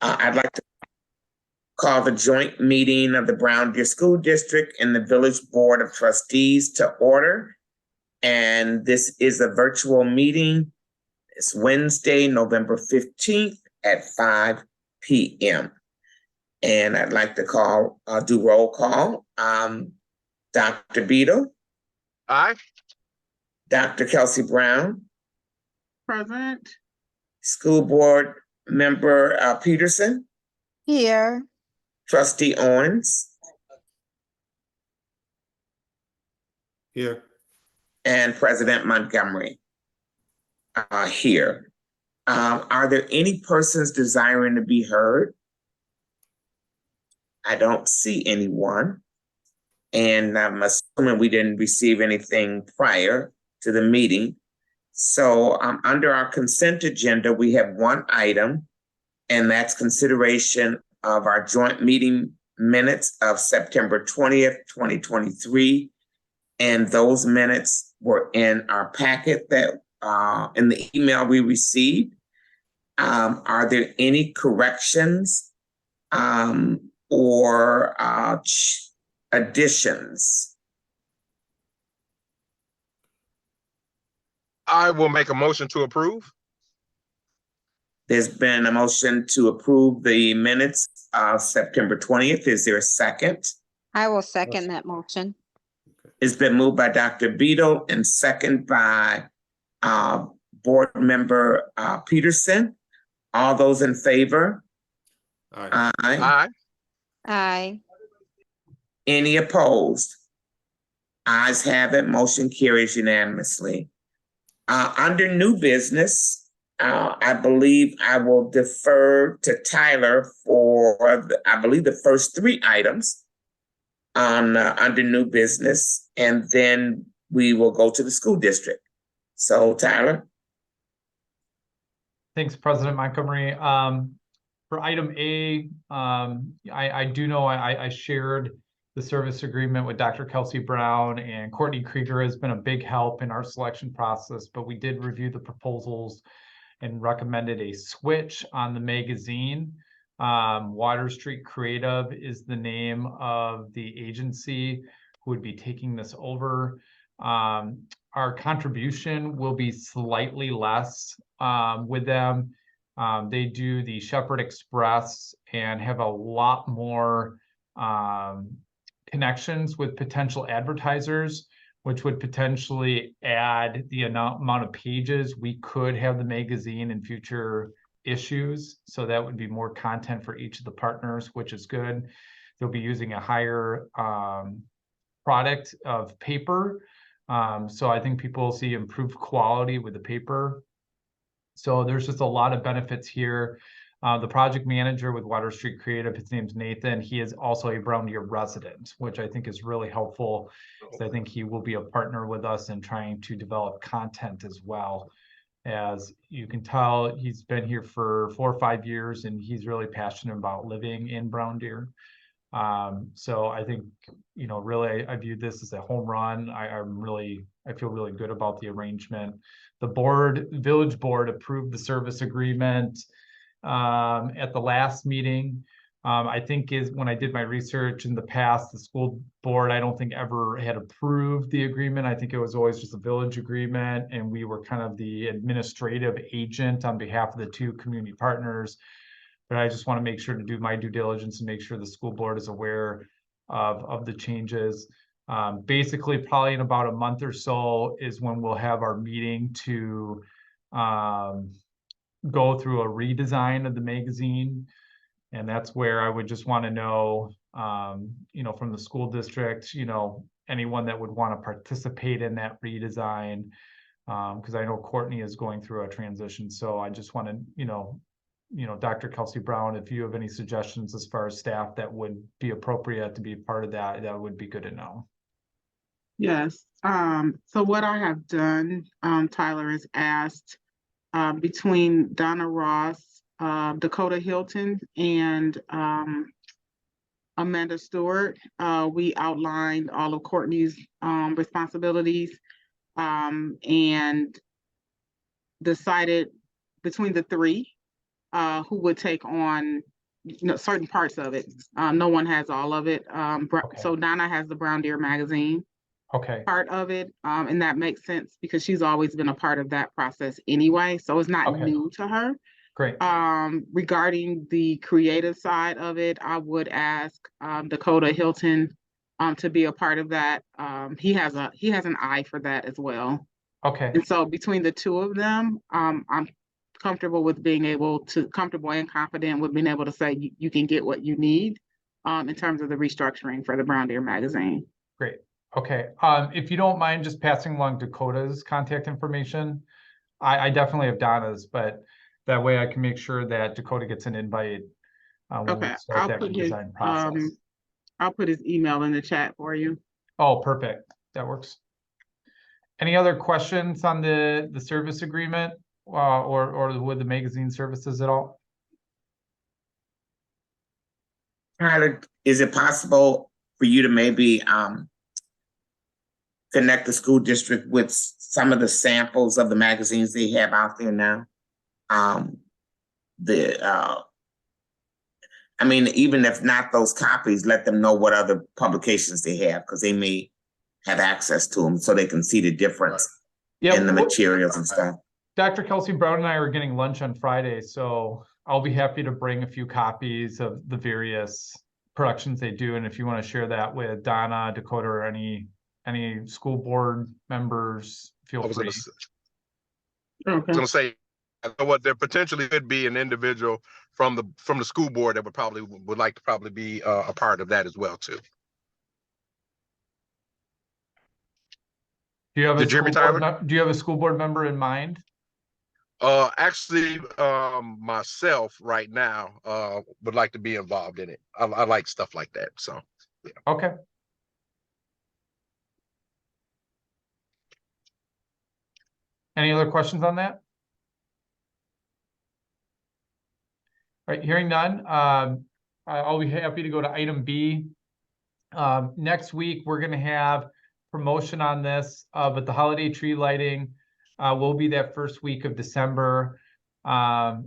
I'd like to call the joint meeting of the Brown Deer School District and the Village Board of Trustees to order. And this is a virtual meeting. It's Wednesday, November 15th at 5 p.m. And I'd like to do roll call. Dr. Beadle. Aye. Dr. Kelsey Brown. Present. School Board Member Peterson. Here. Trustee Owens. Here. And President Montgomery here. Are there any persons desiring to be heard? I don't see anyone. And I'm assuming we didn't receive anything prior to the meeting. So under our consent agenda, we have one item, and that's consideration of our joint meeting minutes of September 20th, 2023. And those minutes were in our packet that in the email we received. Are there any corrections or additions? I will make a motion to approve. There's been a motion to approve the minutes of September 20th. Is there a second? I will second that motion. It's been moved by Dr. Beadle and second by Board Member Peterson. All those in favor? Aye. Aye. Aye. Aye. Any opposed? Ayes have it. Motion carries unanimously. Under new business, I believe I will defer to Tyler for, I believe, the first three items on under new business, and then we will go to the school district. So, Tyler. Thanks, President Montgomery. For item A, I do know I shared the service agreement with Dr. Kelsey Brown, and Courtney Krieger has been a big help in our selection process, but we did review the proposals and recommended a switch on the magazine. Water Street Creative is the name of the agency who would be taking this over. Our contribution will be slightly less with them. They do the Shepherd Express and have a lot more connections with potential advertisers, which would potentially add the amount of pages we could have the magazine in future issues. So that would be more content for each of the partners, which is good. They'll be using a higher product of paper. So I think people will see improved quality with the paper. So there's just a lot of benefits here. The project manager with Water Street Creative, his name's Nathan. He is also a Brown Deer resident, which I think is really helpful. So I think he will be a partner with us in trying to develop content as well. As you can tell, he's been here for 4 or 5 years, and he's really passionate about living in Brown Deer. So I think, you know, really, I view this as a home run. I feel really good about the arrangement. The village board approved the service agreement at the last meeting. I think when I did my research in the past, the school board, I don't think ever had approved the agreement. I think it was always just a village agreement, and we were kind of the administrative agent on behalf of the two community partners. But I just want to make sure to do my due diligence and make sure the school board is aware of the changes. Basically, probably in about a month or so is when we'll have our meeting to go through a redesign of the magazine. And that's where I would just want to know, you know, from the school district, you know, anyone that would want to participate in that redesign, because I know Courtney is going through a transition. So I just want to, you know, Dr. Kelsey Brown, if you have any suggestions as far as staff that would be appropriate to be part of that, that would be good to know. Yes. So what I have done, Tyler, is asked between Donna Ross, Dakota Hilton, and Amanda Stewart, we outlined all of Courtney's responsibilities and decided between the three who would take on certain parts of it. No one has all of it. Okay. So Donna has the Brown Deer magazine Okay, part of it, and that makes sense because she's always been a part of that process anyway, so it's not Okay. new to her. great. Regarding the creative side of it, I would ask Dakota Hilton to be a part of that. He has an eye for that as well. Okay, And so between the two of them, I'm comfortable and confident with being able to say you can get what you need in terms of the restructuring for the Brown Deer magazine. great. Okay, if you don't mind just passing along Dakota's contact information. I definitely have Donna's, but that way I can make sure that Dakota gets an invite. When we Okay, start that redesign process. I'll put his email in the chat for you. Oh, perfect. That works. Any other questions on the service agreement, or with the magazine services at all? Tyler, is it possible for you to maybe connect the school district with some of the samples of the magazines they have out there now? I mean, even if not those copies, let them know what other publications they have, because they may have access to them so they can see the difference in the materials and stuff. Dr. Kelsey Brown and I are getting lunch on Friday, so I'll be happy to bring a few copies of the various productions they do. And if you want to share that with Donna, Dakota, or any school board members, feel free. I was gonna say, I know what, there potentially could be an individual from the school board that would like to be a part of that as well too. Do you have Did you hear me, Tyler? do you have a school board member in mind? Actually, myself right now would like to be involved in it. I like stuff like that. So yeah. Okay. Any other questions on that? All right, hearing none, I'll be happy to go to item B. Next week, we're going to have promotion on this, but the holiday tree lighting will be that first week of December. Last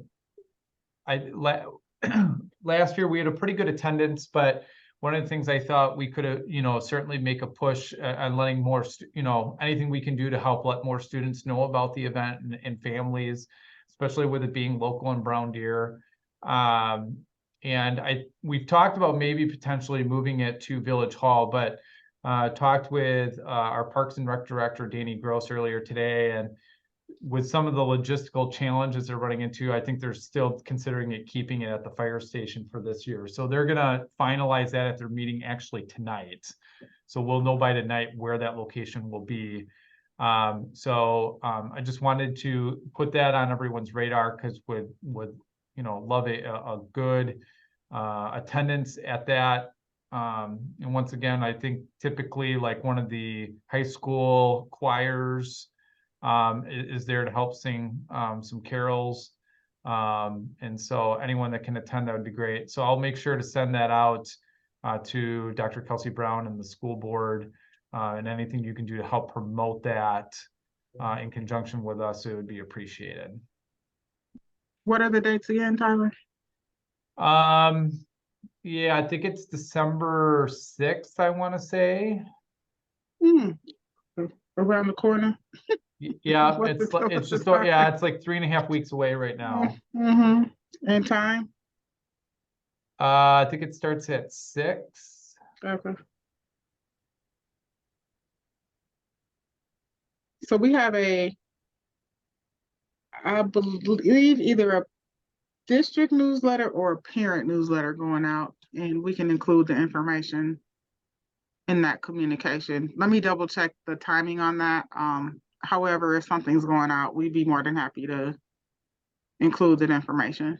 year we had a pretty good attendance, but one of the things I thought we could have, certainly make a push on letting more, anything we can do to help let more students know about the event and families, especially with it being local in Brown Deer. And we've talked about maybe potentially moving it to Village Hall, but talked with our Parks and Rec director, Danny Gross, earlier today, and with some of the logistical challenges they're running into, I think they're still considering keeping it at the fire station for this year. So they're gonna finalize that at their meeting actually tonight. So we'll know by tonight where that location will be. I just wanted to put that on everyone's radar, because would love a good attendance at that. And once again, I think typically like one of the high school choirs is there to help sing some carols. And so anyone that can attend, that would be great. So I'll make sure to send that out to Dr. Kelsey Brown and the school board, and anything you can do to help promote that in conjunction with us, it would be appreciated. What are the dates again, Tyler? Yeah, I think it's December 6th, I want to say. Around the corner. Yeah, What's it's the like, it's just, time? yeah, it's like 3.5 weeks away right now. And time? I think it starts at 6. Okay. So we have I believe either a district newsletter or a parent newsletter going out, and we can include the information in that communication. Let me double check the timing on that. However, if something's going out, we'd be more than happy to include that information.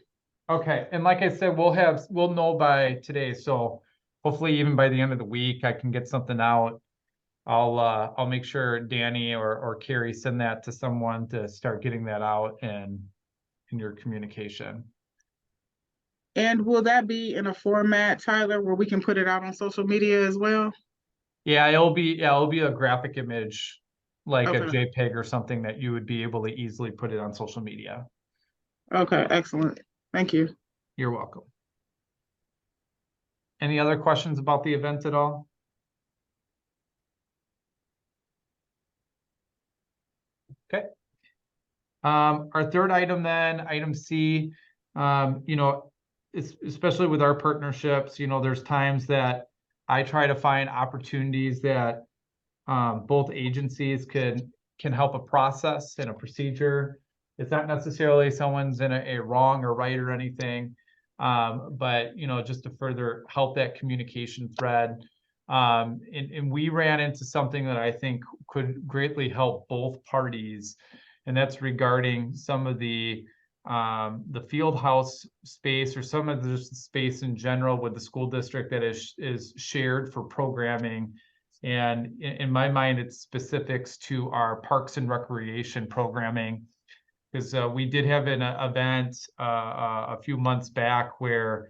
Okay, and like I said, we'll know by today, so hopefully even by the end of the week, I can get something out. I'll make sure Danny or Carrie send that to someone to start getting that out in your communication. And will that be in a format, Tyler, where we can put it out on social media as well? Yeah, it'll be a graphic image, like a Okay. JPEG or something that you would be able to easily put it on social media. Okay, excellent. Thank you. You're welcome. Any other questions about the event at all? Okay. Our third item then, item C, you know, especially with our partnerships, you know, there's times that I try to find opportunities that both agencies can help a process and a procedure. It's not necessarily someone's in a wrong or right or anything, but you know, just to further help that communication thread. And we ran into something that I think could greatly help both parties, and that's regarding some of the field house space or some of the space in general with the school district that is shared for programming. And in my mind, it's specifics to our Parks and Recreation programming, because we did have an event a few months back where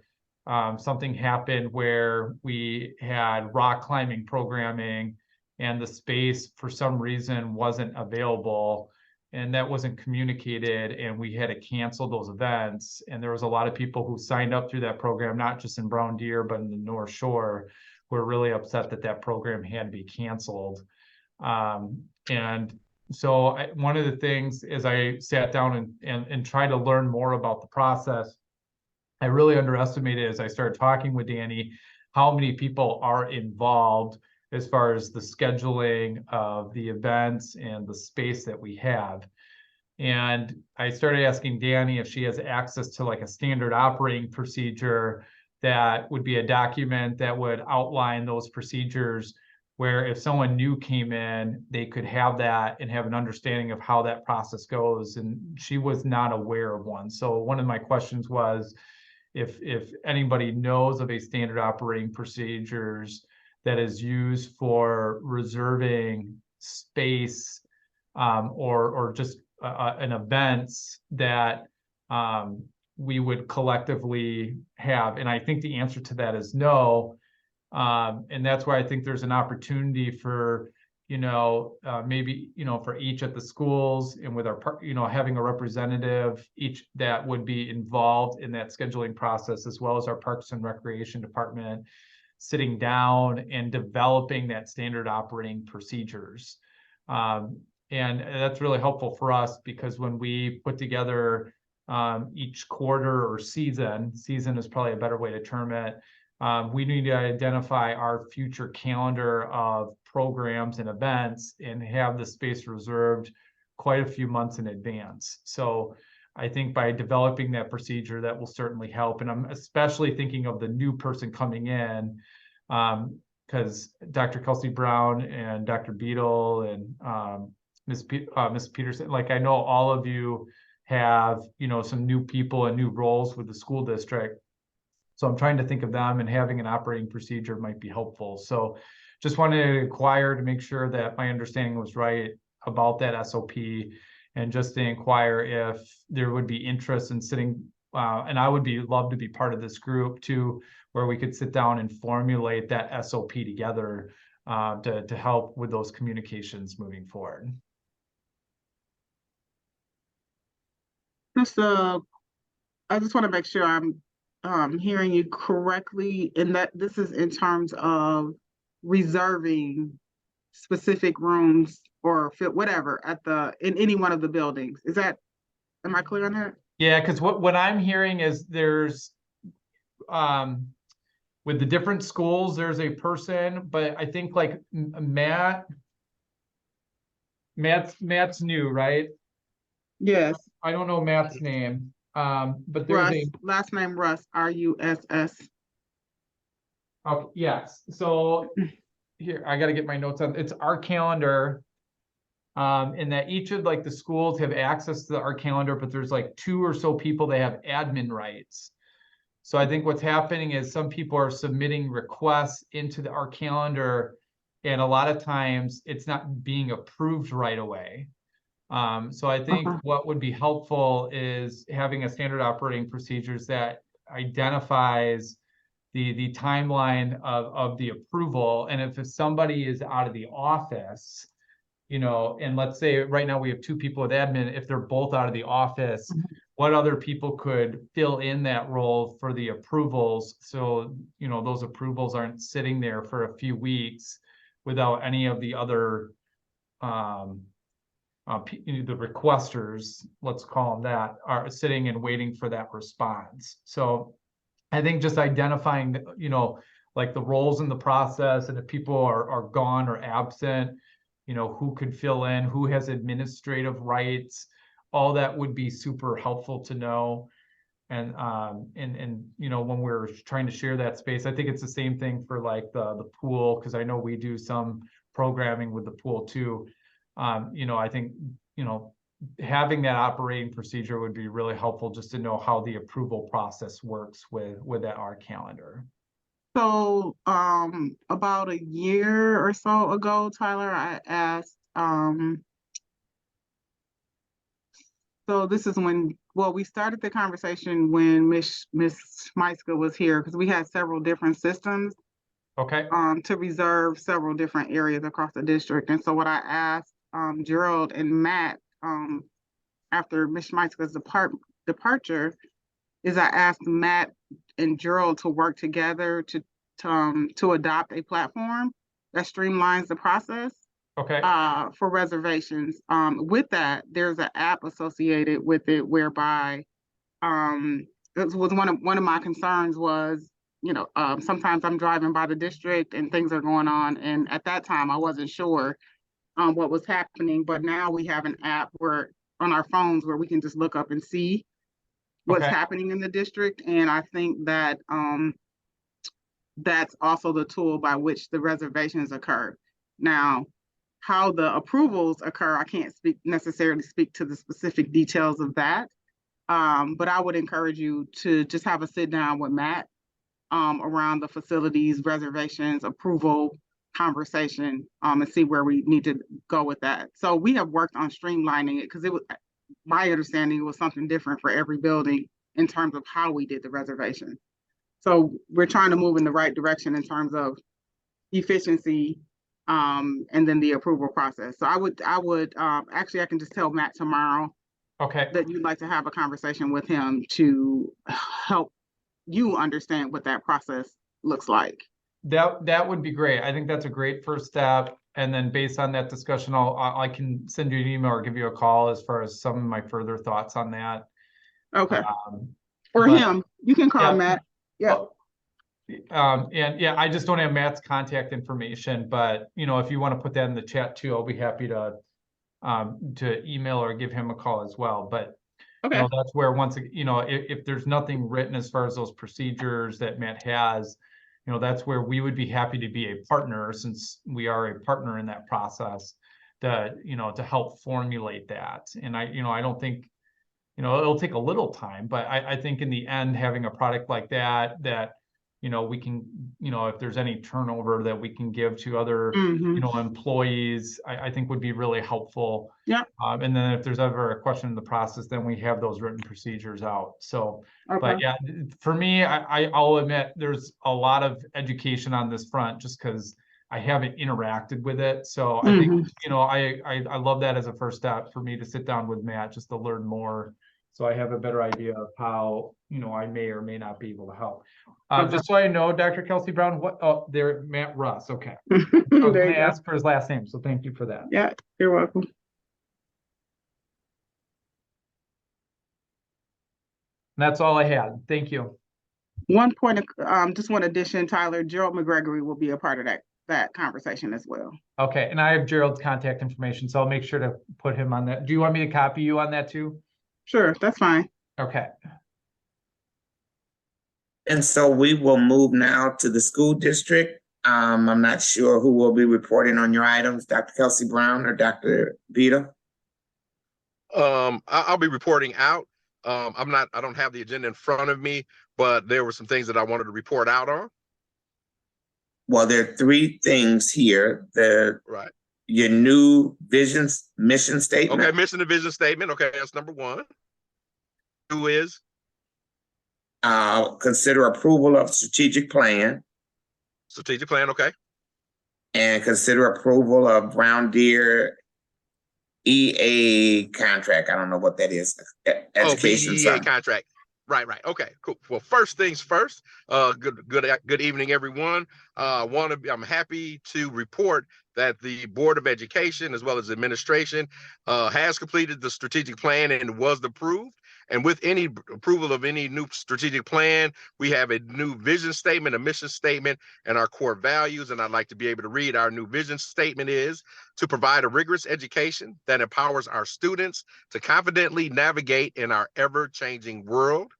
something happened where we had rock climbing programming and the space for some reason wasn't available, and that wasn't communicated, and we had to cancel those events. And there was a lot of people who signed up through that program, not just in Brown Deer, but in the North Shore, who were really upset that that program had to be canceled. And so one of the things as I sat down and tried to learn more about the process, I really underestimated as I started talking with Danny, how many people are involved as far as the scheduling of the events and the space that we have. And I started asking Danny if she has access to like a standard operating procedure that would be a document that would outline those procedures, where if someone new came in, they could have that and have an understanding of how that process goes. And she was not aware of one. So one of my questions was, if anybody knows of a standard operating procedures that is used for reserving space or just an events that we would collectively have. And I think the answer to that is no. And that's why I think there's an opportunity for, you know, maybe, you know, for each at the schools and with our, you know, having a representative each that would be involved in that scheduling process, as well as our Parks and Recreation Department, sitting down and developing that standard operating procedures. And that's really helpful for us, because when we put together each quarter or season is probably a better way to term it, we need to identify our future calendar of programs and events and have the space reserved quite a few months in advance. So I think by developing that procedure, that will certainly help. And I'm especially thinking of the new person coming in, because Dr. Kelsey Brown and Dr. Beadle and Ms. Peterson, like I know all of you have, you know, some new people and new roles with the school district. So I'm trying to think of them, and having an operating procedure might be helpful. So just wanted to inquire to make sure that my understanding was right about that SOP, and just to inquire if there would be interest in sitting, and I would love to be part of this group too, where we could sit down and formulate that SOP together to help with those communications moving forward. I just want to make sure I'm hearing you correctly, in that this is in terms of reserving specific rooms or whatever in any one of the buildings. Am I clear on that? Yeah, because what I'm hearing is there's with the different schools, there's a person, but I think like Matt's new, right? Yes. I don't know Matt's name, but there's Russ, last name Russ, R-U-S-S. Oh, yes. So here, I got to get my notes on. It's our calendar. And that each of like the schools have access to our calendar, but there's like 2 or so people that have admin rights. So I think what's happening is some people are submitting requests into our calendar, and a lot of times it's not being approved right away. So I think what would be helpful is having a standard operating procedures that identifies the timeline of the approval. And if somebody is out of the office, you know, and let's say right now we have 2 people with admin, if they're both out of the office, what other people could fill in that role for the approvals. So, those approvals aren't sitting there for a few weeks without any of the other, the requesters, let's call them that, are sitting and waiting for that response. So I think just identifying, like the roles in the process, and if people are gone or absent, who could fill in, who has administrative rights, all that would be super helpful to know. And when we're trying to share that space, I think it's the same thing for like the pool, because I know we do some programming with the pool too. I think, having that operating procedure would be really helpful, just to know how the approval process works with that our calendar. So, about a year or so ago, Tyler, I asked, so this is when, well, we started the conversation when Miss Schmeiska was here, because we had several different systems Okay, to reserve several different areas across the district. And so what I asked Gerald and Matt after Miss Schmeiska's departure is I asked Matt and Gerald to work together to adopt a platform that streamlines the process okay, for reservations. With that, there's an app associated with it whereby it was one of my concerns was, sometimes I'm driving by the district and things are going on, and at that time I wasn't sure what was happening. But now we have an app on our phones where we can just look up and see what's Okay. happening in the district, and I think that that's also the tool by which the reservations occur. Now, how the approvals occur, I can't necessarily speak to the specific details of that, but I would encourage you to just have a sit down with Matt around the facilities, reservations, approval conversation, and see where we need to go with that. So we have worked on streamlining it, because it was, my understanding, it was something different for every building in terms of how we did the reservation. So we're trying to move in the right direction in terms of efficiency, and then the approval process. So I would actually, I can just tell Matt tomorrow okay. that you'd like to have a conversation with him to help you understand what that process looks like. That would be great. I think that's a great first step. And then based on that discussion, I can send you an email or give you a call as far as some of my further thoughts on that. Okay. Um, Or but- him, you can call Yeah. Matt. Yeah. And yeah, I just don't have Matt's contact information, but if you want to put that in the chat too, I'll be happy to email or give him a call as well. But Okay. that's where if there's nothing written as far as those procedures that Matt has, that's where we would be happy to be a partner, since we are a partner in that process, to help formulate that. And I don't think, it'll take a little time, but I think in the end, having a product like that we can, if there's any turnover that we can give to other, employees, I think would be really helpful. Yeah. And then if there's ever a question in the process, then we have those written procedures out. So, Okay. but yeah, for me, I'll admit there's a lot of education on this front, just because I haven't interacted with it. So I think, I love that as a first step for me to sit down with Matt, just to learn more, so I have a better idea of how, I may or may not be able to help. Just so I know, Dr. Kelsey Brown, there, Matt Russ, okay. I was There gonna you go. ask for his last name, so thank you for that. Yeah, you're welcome. That's all I had. Thank you. One point of, just one addition, Tyler, Gerald McGregory will be a part of that conversation as well. Okay, and I have Gerald's contact information, so I'll make sure to put him on that. Do you want me to copy you on that too? Sure, that's fine. Okay. And so we will move now to the school district. I'm not sure who will be reporting on your items, Dr. Kelsey Brown or Dr. Vito. I'll be reporting out. I don't have the agenda in front of me, but there were some things that I wanted to report out on. Well, there are three things here. Right. Your new mission statement. Okay, mission and vision statement. Okay, that's number one. Two is? Consider approval of strategic plan. Strategic plan, okay. And consider approval of Brown Deer EA contract. I don't know what that is. Education. BEA contract. Right. Okay, cool. Well, first things first, good evening, everyone. I'm happy to report that the Board of Education, as well as administration, has completed the strategic plan and was approved. And with any approval of any new strategic plan, we have a new vision statement, a mission statement, and our core values. And I'd like to be able to read our new vision statement is to provide a rigorous education that empowers our students to confidently navigate in our ever-changing world.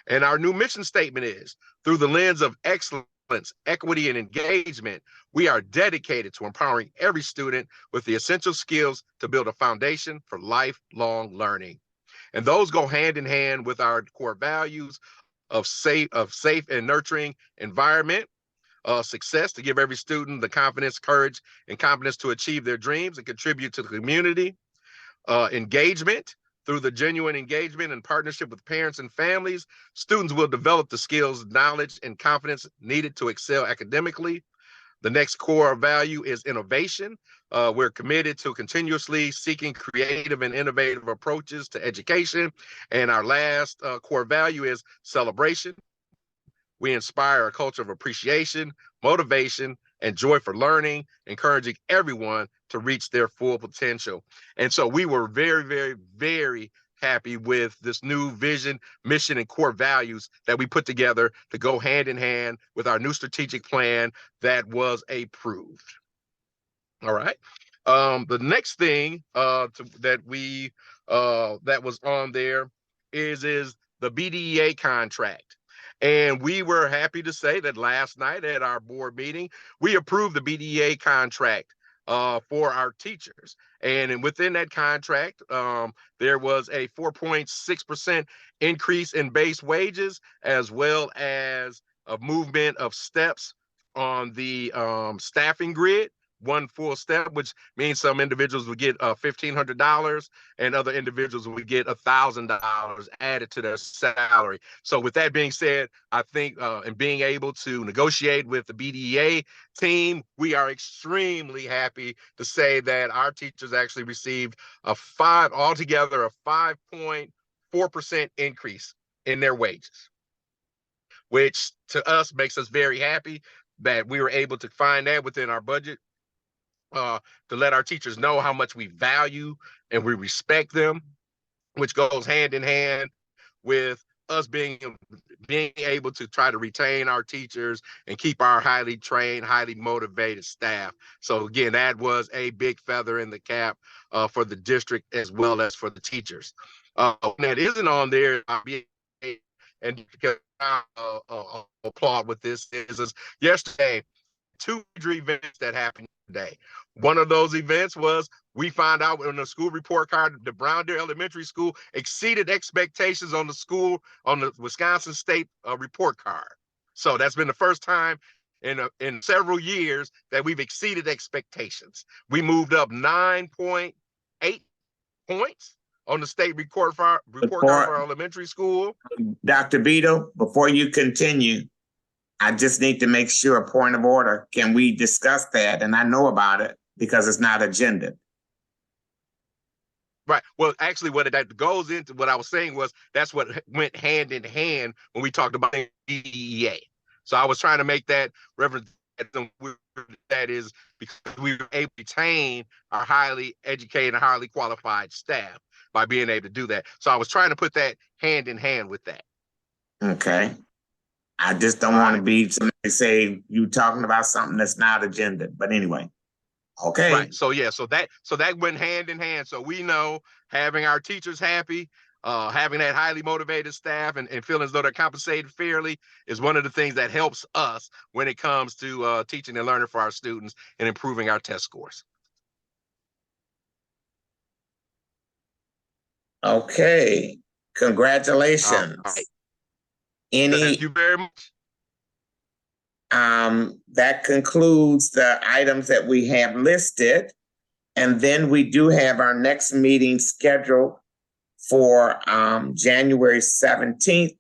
And our new mission statement is, through the lens of excellence, equity, and engagement, we are dedicated to empowering every student with the essential skills to build a foundation for lifelong learning. And those go hand in hand with our core values of safe and nurturing environment, success to give every student the confidence, courage, and confidence to achieve their dreams and contribute to the community, engagement. Through the genuine engagement and partnership with parents and families, students will develop the skills, knowledge, and confidence needed to excel academically. The next core value is innovation. We're committed to continuously seeking creative and innovative approaches to education. And our last core value is celebration. We inspire a culture of appreciation, motivation, and joy for learning, encouraging everyone to reach their full potential. And so we were very, very, very happy with this new vision, mission, and core values that we put together to go hand in hand with our new strategic plan that was approved. All right. The next thing that was on there is the BDEA contract. And we were happy to say that last night at our board meeting, we approved the BDEA contract for our teachers. And within that contract, there was a 4.6% increase in base wages, as well as a movement of steps on the staffing grid. One full step, which means some individuals would get $1,500 and other individuals would get $1,000 added to their salary. So with that being said, I think in being able to negotiate with the BDEA team, we are extremely happy to say that our teachers actually received altogether a 5.4% increase in their wages, which to us makes us very happy that we were able to find that within our budget. To let our teachers know how much we value and we respect them, which goes hand in hand with us being able to try to retain our teachers and keep our highly trained, highly motivated staff. So again, that was a big feather in the cap for the district as well as for the teachers. That isn't on there, and applaud with this is yesterday, two major events that happened today. One of those events was we found out on the school report card, the Brown Deer Elementary School exceeded expectations on the Wisconsin State report card. So that's been the first time in several years that we've exceeded expectations. We moved up 9.8 points on the state report card for our elementary school. Dr. Beto, before you continue, I just need to make sure, a point of order, can we discuss that? And I know about it because it's not agenda. Right. Well, actually, what that goes into, what I was saying was that's what went hand in hand when we talked about DEA. So I was trying to make that reference. That is because we were able to retain our highly educated, highly qualified staff by being able to do that. So I was trying to put that hand in hand with that. Okay. I just don't want to be somebody say you talking about something that's not agenda. But anyway, okay. Right. So yeah. So that went hand in hand. So we know having our teachers happy, having that highly motivated staff, and feeling as though they're compensated fairly is one of the things that helps us when it comes to teaching and learning for our students and improving our test scores. Okay. Congratulations. Right. Thank you very much. That concludes the items that we have listed. And then we do have our next meeting scheduled for January 17th,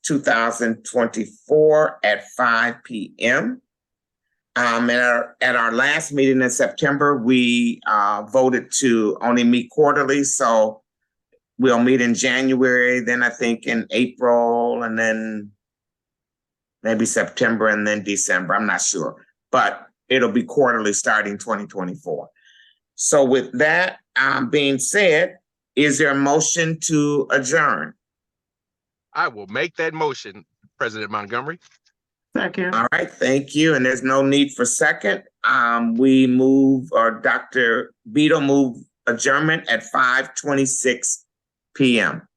2024 at 5 p.m. At our last meeting in September, we voted to only meet quarterly, so we'll meet in January, then I think in April, and then maybe September and then December. I'm not sure, but it'll be quarterly starting 2024. So with that being said, is there a motion to adjourn? I will make that motion, President Montgomery. Second. All right, thank you. And there's no need for second. We move, or Dr. Beadle moved adjournment at 5:26 p.m.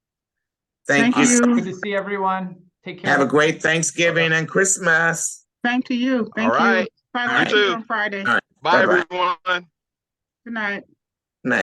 Thank Thank you. you. Good to see everyone. Take care. Have a great Thanksgiving and Christmas. Same to you. Thank All you. right. Bye. You I'll see too. you on Friday. All right. Bye, Bye-bye. everyone. Good night.